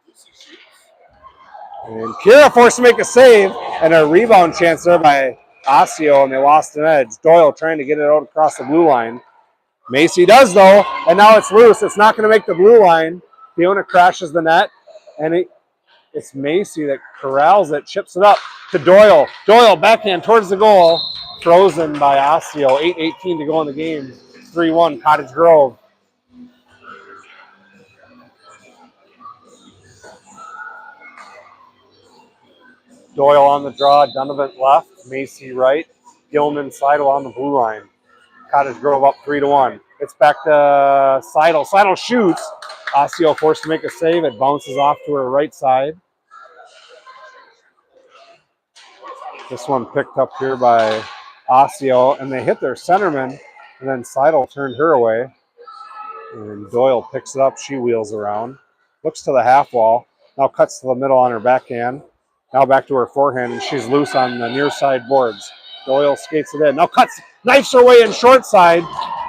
And Kira forced to make a save, and a rebound chance there by Osseo, and they lost an edge. Doyle trying to get it out across the blue line. Macy does, though, and now it's loose. It's not going to make the blue line. Fiona crashes the net, and it's Macy that corrals it, chips it up to Doyle. Doyle backhand towards the goal. Frozen by Osseo. 8:18 to go in the game. 3-1 Cottage Grove. Doyle on the draw, Donovan left, Macy right, Gilman Seidel on the blue line. Cottage Grove up 3-1. It's back to Seidel. Seidel shoots. Osseo forced to make a save. It bounces off to her right side. This one picked up here by Osseo, and they hit their centerman, and then Seidel turned her away. And Doyle picks it up. She wheels around. Looks to the half wall. Now cuts to the middle on her backhand. Now back to her forehand, and she's loose on the near side boards. Doyle skates it in. Now cuts, knifes her way in short side.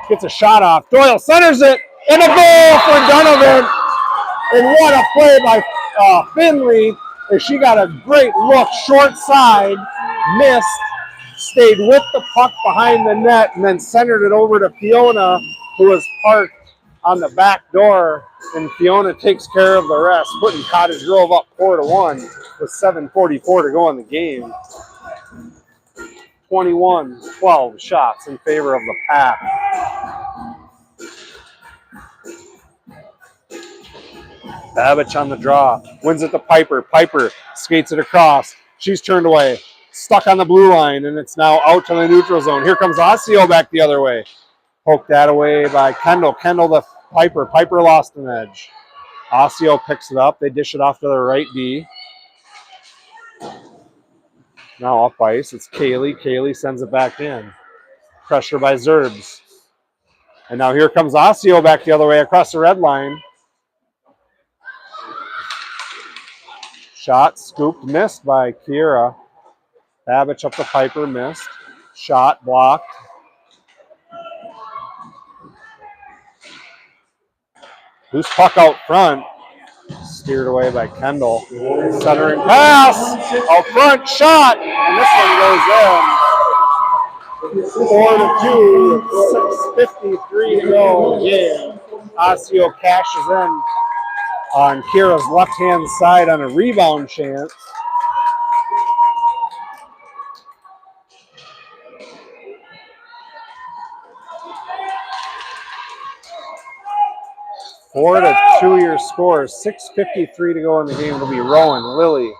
Gets a shot off. Doyle centers it. And a goal for Donovan. And what a play by Finley. As she got a great look short side. Missed. Stayed with the puck behind the net and then centered it over to Fiona, who was parked on the back door, and Fiona takes care of the rest, putting Cottage Grove up 4-1 with 7:44 to go in the game. 21-12 shots in favor of the Pack. Babbage on the draw, wins it to Piper. Piper skates it across. She's turned away, stuck on the blue line, and it's now out to the neutral zone. Here comes Osseo back the other way. Poked that away by Kendall. Kendall to Piper. Piper lost an edge. Osseo picks it up. They dish it off to the right D. Now up ice. It's Kaylee. Kaylee sends it back in. Pressure by Zerbs. And now here comes Osseo back the other way across the red line. Shot scooped, missed by Kiera. Babbage up to Piper, missed. Shot blocked. Loose puck out front. Steered away by Kendall. Centering pass. Out front shot. And this one goes in. 4-2. 6:53 to go. Yeah. Osseo cashes in on Kira's left-hand side on a rebound chance. Four to 2 your score. 6:53 to go in the game. It'll be Rowan, Lily,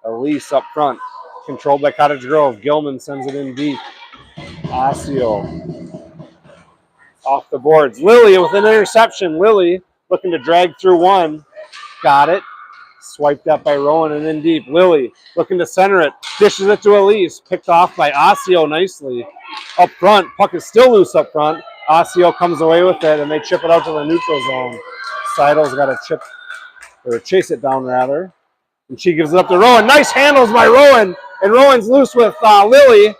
Elise up front. Controlled by Cottage Grove. Gilman sends it in deep. Osseo off the boards. Lily with an interception. Lily looking to drag through one. Got it. Swiped up by Rowan and in deep. Lily looking to center it. Dishes it to Elise. Picked off by Osseo nicely. Up front. Puck is still loose up front. Osseo comes away with it and they chip it out to the neutral zone. Seidel's got to chip, or chase it down rather. And she gives it up to Rowan. Nice handles by Rowan. And Rowan's loose with Lily.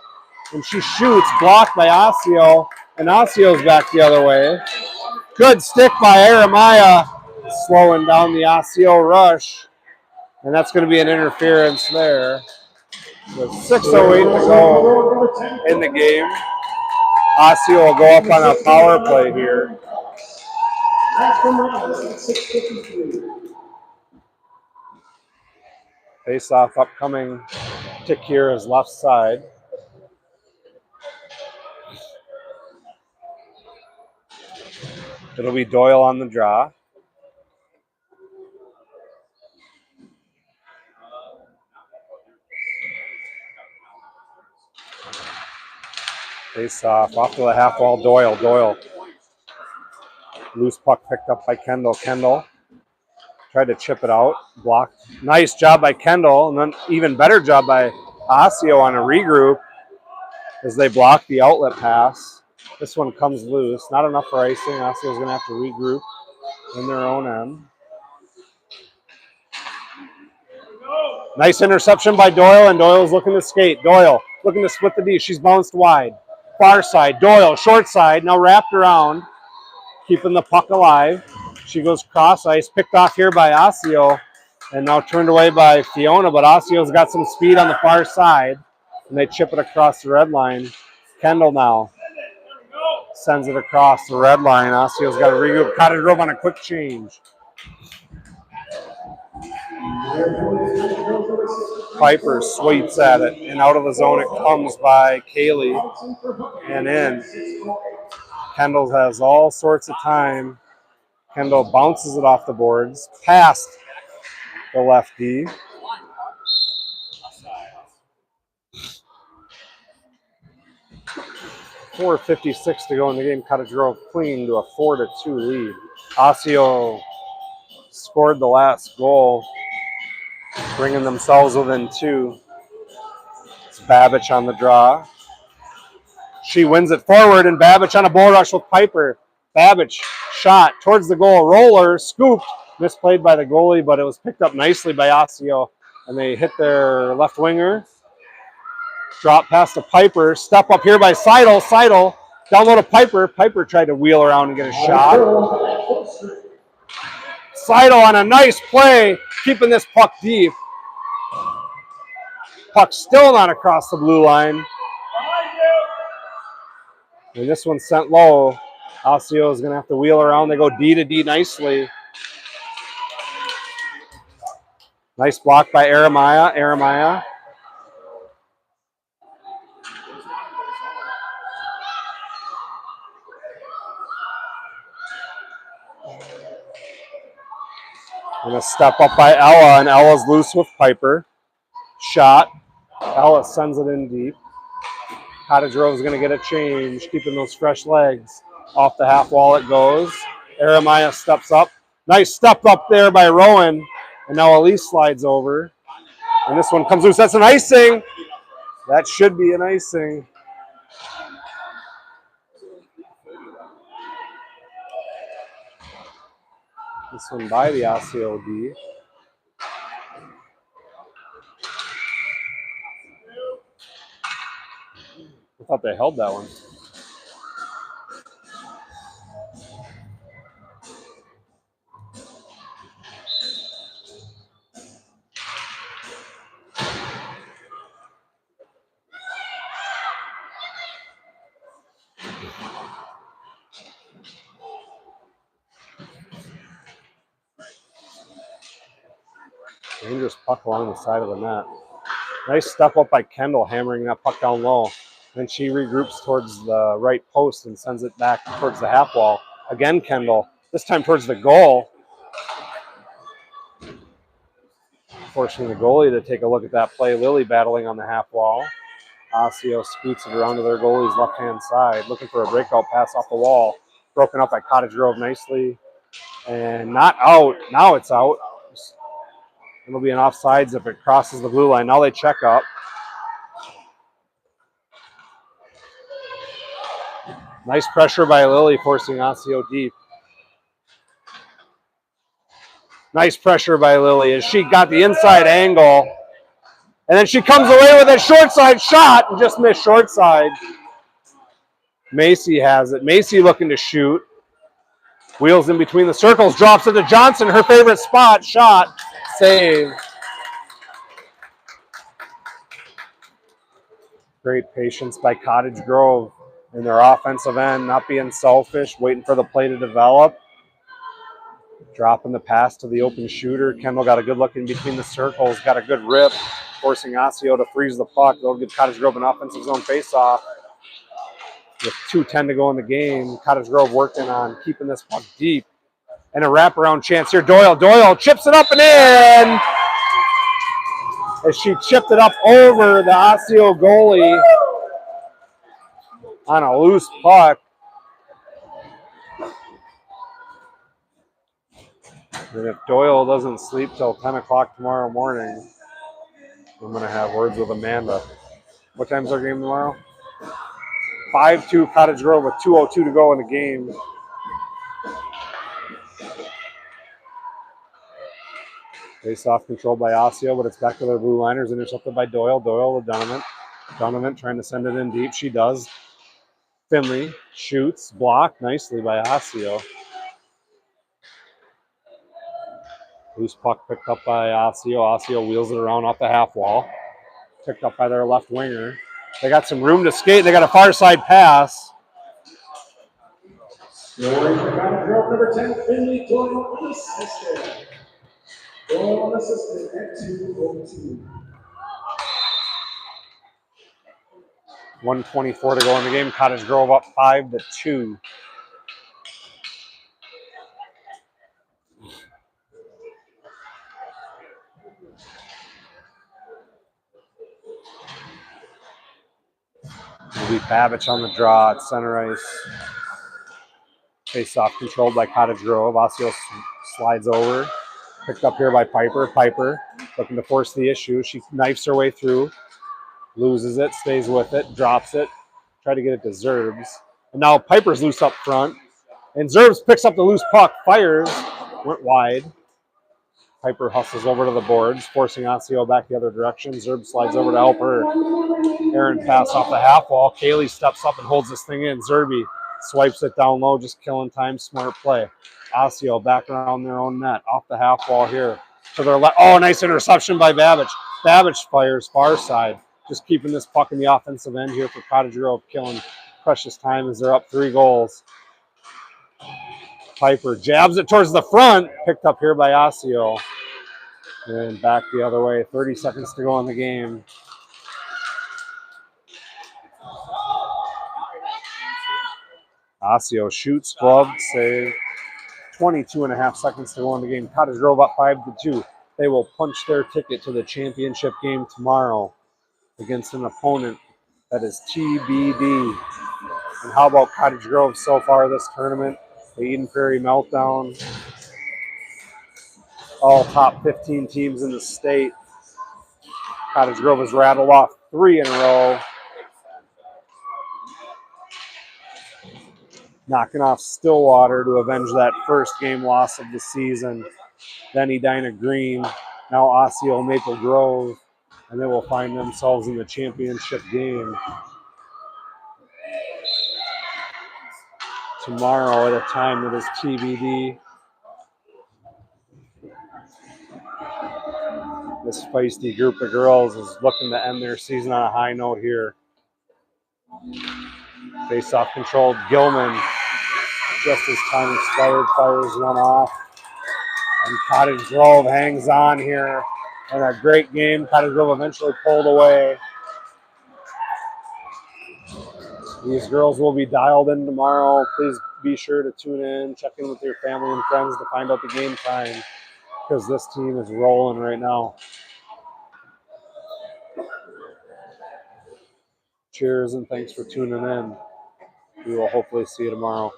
And she shoots, blocked by Osseo. And Osseo's back the other way. Good stick by Jeremiah, slowing down the Osseo rush. And that's going to be an interference there. With 6:08 to go in the game. Osseo will go up on a power play here. Face-off upcoming to Kira's left side. It'll be Doyle on the draw. Face-off off to the half wall. Doyle. Doyle. Loose puck picked up by Kendall. Kendall tried to chip it out. Blocked. Nice job by Kendall. And then even better job by Osseo on a regroup as they block the outlet pass. This one comes loose. Not enough for icing. Osseo's going to have to regroup in their own end. Nice interception by Doyle, and Doyle's looking to skate. Doyle looking to split the D. She's bounced wide. Far side. Doyle, short side. Now wrapped around. Keeping the puck alive. She goes cross ice, picked off here by Osseo, and now turned away by Fiona, but Osseo's got some speed on the far side, and they chip it across the red line. Kendall now sends it across the red line. Osseo's got to regroup. Cottage Grove on a quick change. Piper sweeps at it, and out of the zone it comes by Kaylee, and in. Kendall has all sorts of time. Kendall bounces it off the boards, past the lefty. .456 to go in the game. Cottage Grove clinging to a 4-2 lead. Osseo scored the last goal, bringing themselves within 2. It's Babbage on the draw. She wins it forward, and Babbage on a bull rush with Piper. Babbage shot towards the goal. Roller, scooped, misplayed by the goalie, but it was picked up nicely by Osseo, and they hit their left winger. Drop past to Piper. Step up here by Seidel. Seidel down low to Piper. Piper tried to wheel around and get a shot. Seidel on a nice play, keeping this puck deep. Puck still not across the blue line. And this one's sent low. Osseo is going to have to wheel around. They go D to D nicely. Nice block by Aramaya. Aramaya. And a step up by Ella, and Ella's loose with Piper. Shot. Ella sends it in deep. Cottage Grove is going to get a change, keeping those fresh legs. Off the half wall it goes. Aramaya steps up. Nice step up there by Rowan. And now Elise slides over. And this one comes loose. That's an icing. That should be an icing. This one by the Osseo D. I thought they held that one. Dangerous puck along the side of the net. Nice step up by Kendall, hammering that puck down low. Then she regroups towards the right post and sends it back towards the half wall. Again, Kendall, this time towards the goal. Forcing the goalie to take a look at that play. Lily battling on the half wall. Osseo scoots it around to their goalie's left-hand side, looking for a breakout pass off the wall. Broken up by Cottage Grove nicely. And not out. Now it's out. It'll be an offsides if it crosses the blue line. Now they check up. Nice pressure by Lily, forcing Osseo deep. Nice pressure by Lily as she got the inside angle. And then she comes away with a short side shot and just missed short side. Macy has it. Macy looking to shoot. Wheels in between the circles, drops it to Johnson, her favorite spot. Shot, save. Great patience by Cottage Grove in their offensive end, not being selfish, waiting for the play to develop. Dropping the pass to the open shooter. Kendall got a good look in between the circles, got a good rip, forcing Osseo to freeze the puck. They'll give Cottage Grove an offensive zone faceoff. With 2:10 to go in the game, Cottage Grove working on keeping this puck deep. And a wraparound chance here. Doyle chips it up and in! As she chipped it up over the Osseo goalie on a loose puck. And if Doyle doesn't sleep till 10 o'clock tomorrow morning, I'm going to have words with Amanda. What time's our game tomorrow? 5-2 Cottage Grove with 2:02 to go in the game. Face-off controlled by Osseo, but it's back to their blue liners, intercepted by Doyle. Doyle to Donovan. Donovan trying to send it in deep. She does. Finley shoots, blocked nicely by Osseo. Loose puck picked up by Osseo. Osseo wheels it around off the half wall. Picked up by their left winger. They got some room to skate. They got a far side pass. Number 10, Finley Doyle unassisted. Doyle unassisted at 2:02. 1:24 to go in the game. Cottage Grove up 5-2. It'll be Babich on the draw at center ice. Face-off controlled by Cottage Grove. Osseo slides over. Picked up here by Piper. Piper looking to force the issue. She knifes her way through. Loses it, stays with it, drops it. Try to get it to Zerbs. And now Piper's loose up front. And Zerbs picks up the loose puck, fires. Went wide. Piper hustles over to the boards, forcing Osseo back the other direction. Zerb slides over to help her. Aaron pass off the half wall. Kaylee steps up and holds this thing in. Zerby swipes it down low, just killing time. Smart play. Osseo back around their own net. Off the half wall here. To their left. Oh, nice interception by Babbage. Babbage fires far side. Just keeping this puck in the offensive end here for Cottage Grove, killing precious time as they're up 3 goals. Piper jabs it towards the front. Picked up here by Osseo. And back the other way. 30 seconds to go in the game. Osseo shoots, glove, save. 22.5 seconds to go in the game. Cottage Grove up 5-2. They will punch their ticket to the championship game tomorrow against an opponent that is TBD. And how about Cottage Grove so far this tournament? The Eden Prairie Meltdown. All top 15 teams in the state. Cottage Grove has rattled off 3 in a row. Knocking off Stillwater to avenge that first game loss of the season. Then Edina Green, now Osseo Maple Grove, and they will find themselves in the championship game tomorrow at a time that is TBD. This feisty group of girls is looking to end their season on a high note here. Face-off controlled. Gilman, just as time expired, fires one off. And Cottage Grove hangs on here. And a great game. Cottage Grove eventually pulled away. These girls will be dialed in tomorrow. Please be sure to tune in, check in with your family and friends to find out the game time, because this team is rolling right now. Cheers and thanks for tuning in. We will hopefully see you tomorrow.